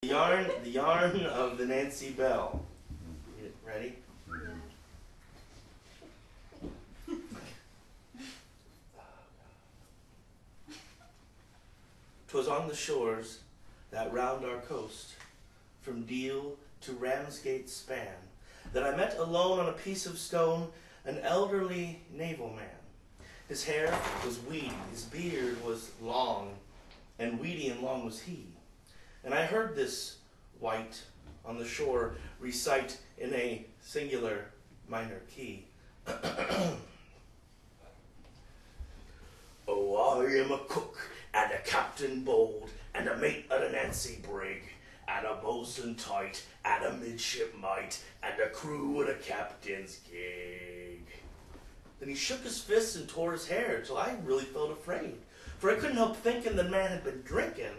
The yarn of the Nancy Bell. Ready? Yeah. 'Twas on the shores that round our coast, from Deal to Ramsgate span, that I met alone on a piece of stone an elderly naval man. His hair was weedy, his beard was long, and weedy and long was he. And I heard this wight on the shore recite in a singular minor key. Oh, I am a cook, and a captain bold, and a mate of the Nancy brig, and a boatswain tight, and a midshipmite, and a crew with a captain's gig. Then he shook his fists and tore his hair till I really felt afraid, for I couldn't help thinking the man had been drinking.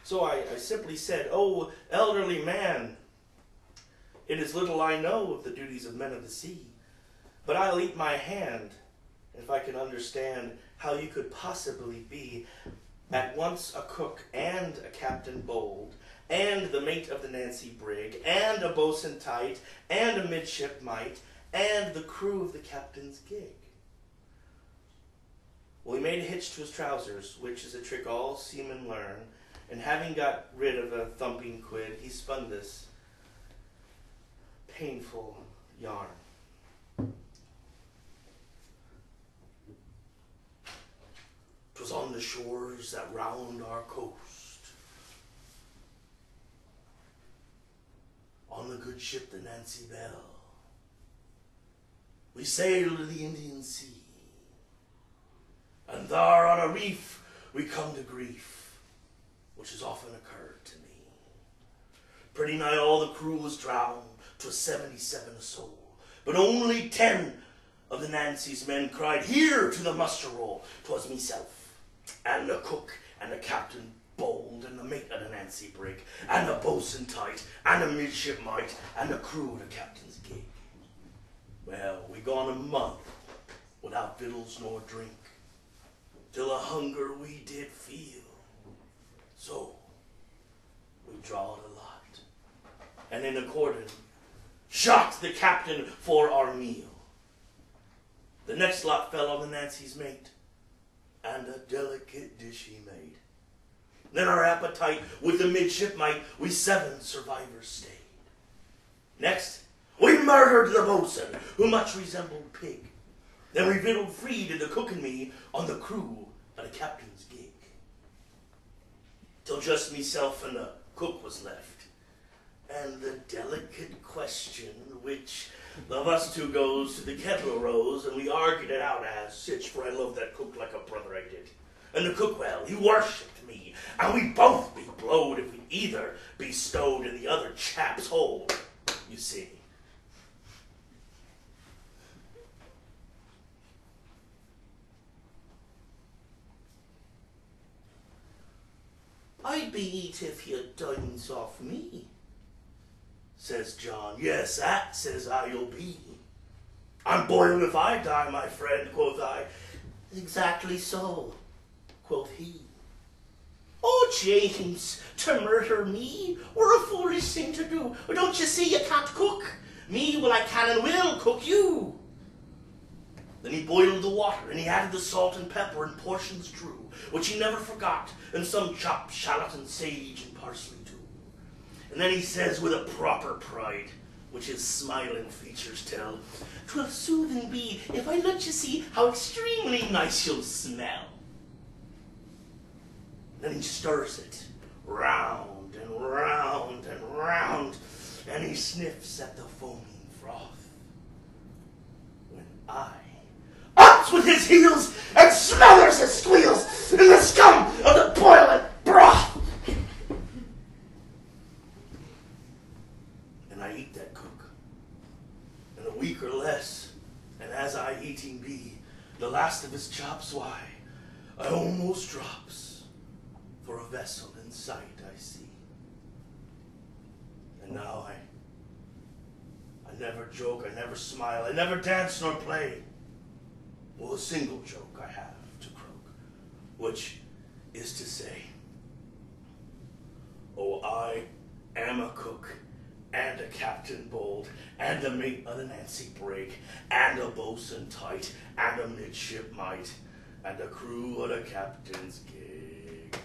So I simply said, "Oh, elderly man, it is little I know of the duties of men of the sea, but I'll eat my hand if I can understand how you could possibly be at once a cook and a captain bold, and the mate of the Nancy brig, and a boatswain tight, and a midshipmite, and the crew of the captain's gig." Well, he made a hitch to his trousers, which is a trick all seamen learn, and having got rid of a thumping quid, he spun this painful yarn. 'Twas on the shores that round our coast, on the good ship the Nancy Bell, we sailed to the Indian Sea, and there on a reef we come to grief, which has often occurred to me. Pretty nigh all the crew was drowned, 'twas 77 a soul, but only 10 of the Nancy's men cried, "Here to the muster roll." 'Twas myself, and the cook, and the captain bold, and the mate of the Nancy brig, and the boatswain tight, and the midshipmite, and the crew of the captain's gig. Well, we gone a month without victuals nor drink, till a hunger we did feel. So we drawed a lot, and in according shot the captain for our meal. The next lot fell on the Nancy's mate, and a delicate dish he made. Then our appetite with the midshipmite, we 7 survivors stayed. Next, we murdered the boatswain, who much resembled pig. Then we victualled free to the cook and me on the crew of the captain's gig, till just myself and the cook was left. And the delicate question which of us two goes to the kettle arose, and we argued it out as sich, for I loved that cook like a brother I did. And the cook, well, he worshipped me, and we'd both be blowed if we'd either be stowed in the other chap's hole, you see. "I'd be eat if you dines off me," says John. "Yes, that," says I, "you'll be." "I'm boiled if I die, my friend," quoth I. "Exactly so," quoth he. "Oh, James, to murder me were a foolish thing to do. Don't you see you can't cook? Me, well, I can and will cook you." Then he boiled the water, and he added the salt and pepper in portions true, which he never forgot, and some chopped shallot and sage and parsley too. And then he says with a proper pride, which his smiling features tell, "'Twill soothing be if I let you see how extremely nice you'll smell." Then he stirs it round and round and round, and he sniffs at the foaming froth, when I ups with his heels and smothers his squeals in the scum of the boiling broth. And I eat that cook in a week or less, and as I eating be, the last of his chops, why, I almost drops, for a vessel in sight I see. And now I never joke, I never smile, I never dance nor play. Well, a single joke I have to croak, which is to say, "Oh, I I'm a cook, and a captain bold, and a mate of the Nancy brig, and a boatswain tight, and a midshipmite, and a crew of the captain's gig.